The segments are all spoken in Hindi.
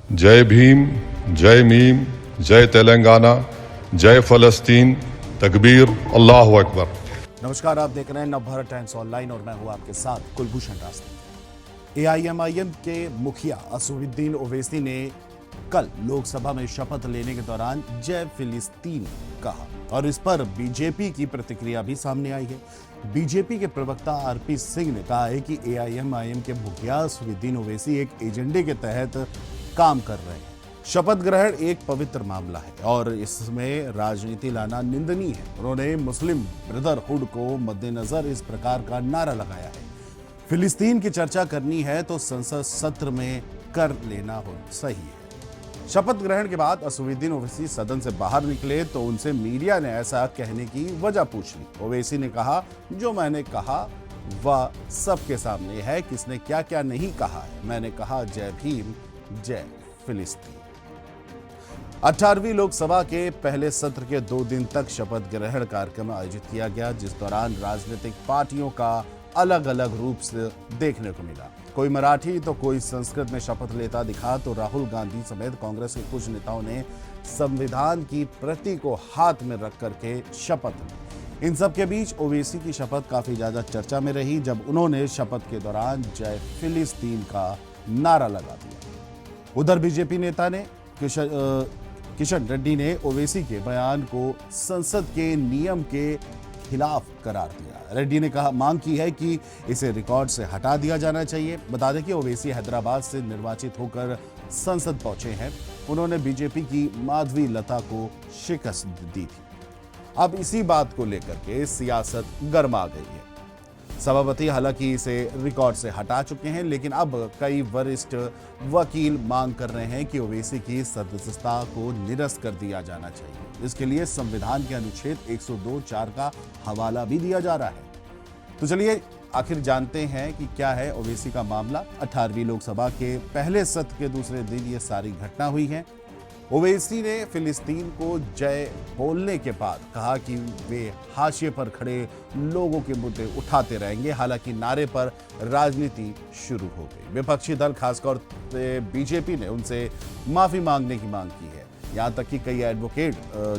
जय भीम, जय मीम, जय तेलंगाना, जय फलस्तीन, तकबीर, अल्लाह अकबर। नमस्कार, आप देख रहे हैं नवभारत टाइम्स ऑनलाइन और मैं हूं आपके साथ कुलभूषण रास्ते। एआईएमआईएम के मुखिया असदुद्दीन ओवैसी ने कल लोकसभा में शपथ लेने के दौरान जय फिलिस्तीन कहा और इस पर बीजेपी की प्रतिक्रिया भी सामने आई है। बीजेपी के प्रवक्ता आरपी सिंह ने कहा है कि एआईएमआईएम के मुखिया असदुद्दीन ओवैसी एक एजेंडे के तहत काम कर रहे हैं। शपथ ग्रहण एक पवित्र मामला है और इसमें राजनीति लाना निंदनीय है। उन्होंने मुस्लिम ब्रदरहुड को मद्देनजर इस प्रकार का नारा लगाया है। फिलिस्तीन की चर्चा करनी है तो संसद सत्र में कर लेना हो सही है। शपथ ग्रहण के बाद असदुद्दीन ओवैसी सदन से बाहर निकले तो उनसे मीडिया ने ऐसा कहने की वजह पूछ ली। ओवैसी ने कहा, जो मैंने कहा वह सबके सामने है, किसने क्या क्या नहीं कहा है। मैंने कहा जय भीम, जय फिलिस्तीन। 18वीं लोकसभा के पहले सत्र के 2 दिन तक शपथ ग्रहण कार्यक्रम आयोजित किया गया, जिस दौरान राजनीतिक पार्टियों का अलग अलग रूप से देखने को मिला। कोई मराठी तो कोई संस्कृत में शपथ लेता दिखा तो राहुल गांधी समेत कांग्रेस के कुछ नेताओं ने संविधान की प्रति को हाथ में रख करके शपथ ली। इन सब के बीच ओवैसी की शपथ काफी ज्यादा चर्चा में रही जब उन्होंने शपथ के दौरान जय फिलिस्तीन का नारा लगा दिया। उधर बीजेपी नेता ने किशन रेड्डी ने ओवैसी के बयान को संसद के नियम के खिलाफ करार दिया। रेड्डी ने मांग की है कि इसे रिकॉर्ड से हटा दिया जाना चाहिए। बता दें कि ओवैसी हैदराबाद से निर्वाचित होकर संसद पहुंचे हैं। उन्होंने बीजेपी की माधवी लता को शिकस्त दी थी। अब इसी बात को लेकर के सियासत गर्मा गई है। सभापति हालांकि इसे रिकॉर्ड से हटा चुके हैं, लेकिन अब कई वरिष्ठ वकील मांग कर रहे हैं कि ओवैसी की सदस्यता को निरस्त कर दिया जाना चाहिए। इसके लिए संविधान के अनुच्छेद 102(4) का हवाला भी दिया जा रहा है। तो चलिए आखिर जानते हैं कि क्या है ओवैसी का मामला। 18वीं लोकसभा के पहले सत्र के दूसरे दिन ये सारी घटना हुई है। ओवैसी ने फिलिस्तीन को जय बोलने के बाद कहा कि वे हाशिए पर खड़े लोगों के मुद्दे उठाते रहेंगे। हालांकि नारे पर राजनीति शुरू हो गई। विपक्षी दल खासतौर से बीजेपी ने उनसे माफी मांगने की मांग की है। यहाँ तक कि कई एडवोकेट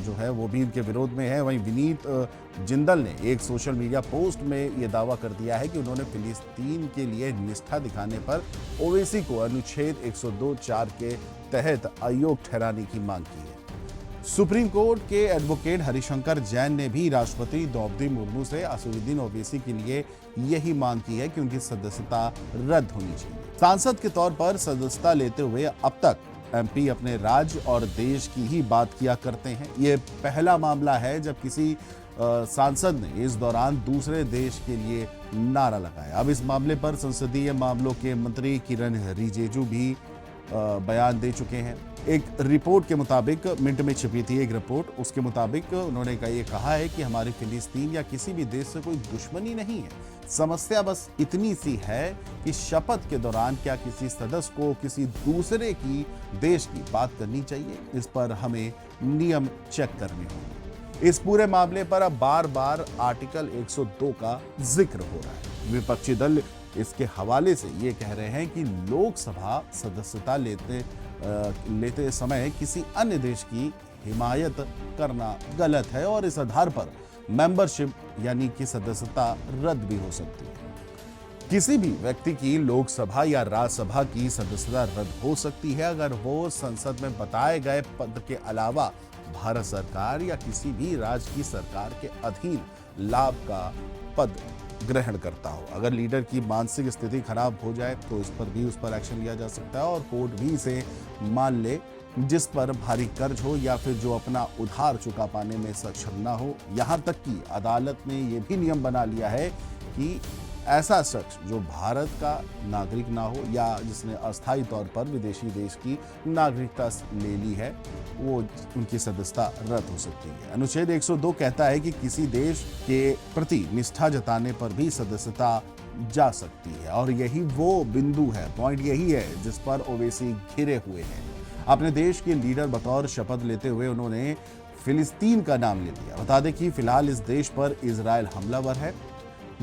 जो है वो भी इनके विरोध में है। वहीं विनीत जिंदल ने एक सोशल मीडिया पोस्ट में ये दावा कर दिया है कि उन्होंने फिलिस्तीन के लिए निष्ठा दिखाने पर ओवैसी को अनुच्छेद 102(4) के तहत अयोग्य ठहराने की मांग की है। सुप्रीम कोर्ट के एडवोकेट हरिशंकर जैन ने भी राष्ट्रपति द्रौपदी मुर्मू से असदुद्दीन ओवैसी के लिए यही मांग की है कि उनकी सदस्यता रद्द होनी चाहिए। सांसद के तौर पर सदस्यता लेते हुए अब तक एमपी अपने राज्य और देश की ही बात किया करते हैं। ये पहला मामला है जब किसी सांसद ने इस दौरान दूसरे देश के लिए नारा लगाया। अब इस मामले पर संसदीय मामलों के मंत्री किरण रिजिजू भी बयान दे चुके हैं। एक रिपोर्ट के मुताबिक, मिंट में छपी थी एक रिपोर्ट, उसके मुताबिक उन्होंने ये कहा है कि हमारी फिलिस्तीन या किसी भी देश से कोई दुश्मनी नहीं है। समस्या बस इतनी सी है कि शपथ के दौरान क्या किसी सदस्य को किसी दूसरे की देश की बात करनी चाहिए। इस पर हमें नियम चेक करने होंगे। इस पूरे मामले पर अब बार बार आर्टिकल 102 का जिक्र हो रहा है। विपक्षी दल इसके हवाले से ये कह रहे हैं कि लोकसभा सदस्यता लेते समय किसी अन्य देश की हिमायत करना गलत है और इस आधार पर मेंबरशिप यानी कि सदस्यता रद्द भी हो सकती है। किसी भी व्यक्ति की लोकसभा या राज्यसभा की सदस्यता रद्द हो सकती है अगर वो संसद में बताए गए पद के अलावा भारत सरकार या किसी भी राज्य की सरकार के अधीन लाभ का पद ग्रहण करता हो। अगर लीडर की मानसिक स्थिति खराब हो जाए तो इस पर भी उस पर एक्शन लिया जा सकता है और कोर्ट भी इसे मान ले, जिस पर भारी कर्ज हो या फिर जो अपना उधार चुका पाने में सक्षम ना हो। यहाँ तक कि अदालत ने यह भी नियम बना लिया है कि ऐसा शख्स जो भारत का नागरिक ना हो या जिसने अस्थायी तौर पर विदेशी देश की नागरिकता ले ली है, वो उनकी सदस्यता रद्द हो सकती है। अनुच्छेद 102 कहता है कि किसी देश के प्रति निष्ठा जताने पर भी सदस्यता जा सकती है और यही वो बिंदु है, पॉइंट यही है जिस पर ओवैसी घिरे हुए हैं। अपने देश के लीडर बतौर शपथ लेते हुए उन्होंने फिलिस्तीन का नाम ले लिया। बता दें कि फिलहाल इस देश पर इजराइल हमलावर है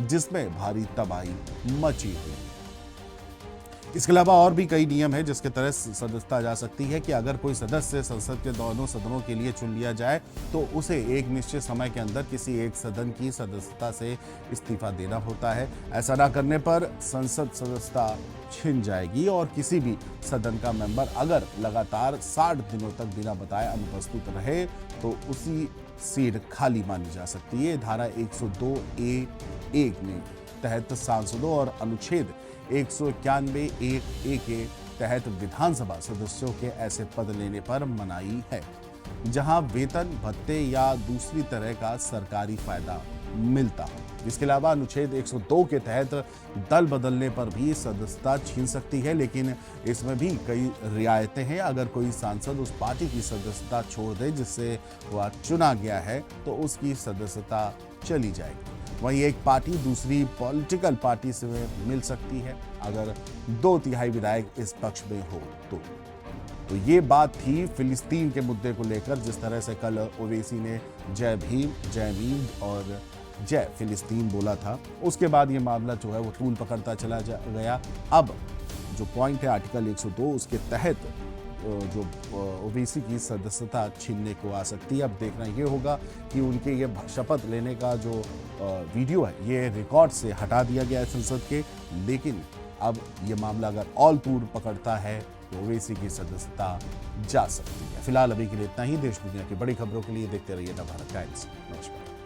जिसमें भारी तबाही मची हुई। इसके अलावा और भी कई नियम है जिसके तहत सदस्यता जा सकती है कि अगर कोई सदस्य संसद के दोनों सदनों के लिए चुन लिया जाए तो उसे एक निश्चित समय के अंदर किसी एक सदन की सदस्यता से इस्तीफा देना होता है। ऐसा ना करने पर संसद सदस्यता छिन जाएगी और किसी भी सदन का मेंबर अगर लगातार 60 दिनों तक बिना बताए अनुपस्थित रहे तो उसी सीट खाली मानी जा सकती है। धारा 102(a)(1) में तहत सांसदों और अनुच्छेद 191(a) के तहत विधानसभा सदस्यों के ऐसे पद लेने पर मनाही है जहां वेतन, भत्ते या दूसरी तरह का सरकारी फायदा मिलता हो। इसके अलावा अनुच्छेद 102 के तहत दल बदलने पर भी सदस्यता छीन सकती है, लेकिन इसमें भी कई रियायतें हैं। अगर कोई सांसद उस पार्टी की सदस्यता छोड़ दे जिससे वह चुना गया है तो उसकी सदस्यता चली जाएगी। वहीं एक पार्टी दूसरी पॉलिटिकल पार्टी से मिल सकती है अगर 2/3 विधायक इस पक्ष में हो तो ये बात थी फिलिस्तीन के मुद्दे को लेकर। जिस तरह से कल ओवैसी ने जय भीम, जय मीम और जय फिलिस्तीन बोला था, उसके बाद ये मामला जो है वो तूल पकड़ता चला गया। अब जो पॉइंट है आर्टिकल 102 उसके तहत जो ओवैसी की सदस्यता छीनने को आ सकती है। अब देखना ये होगा कि उनके ये शपथ लेने का जो वीडियो है ये रिकॉर्ड से हटा दिया गया है संसद के, लेकिन अब ये मामला अगर ऑल तूल पकड़ता है तो ओवैसी की सदस्यता जा सकती है। फिलहाल अभी के लिए इतना ही। देश दुनिया की बड़ी खबरों के लिए देखते रहिए नवभारत टाइम्स। नमस्कार।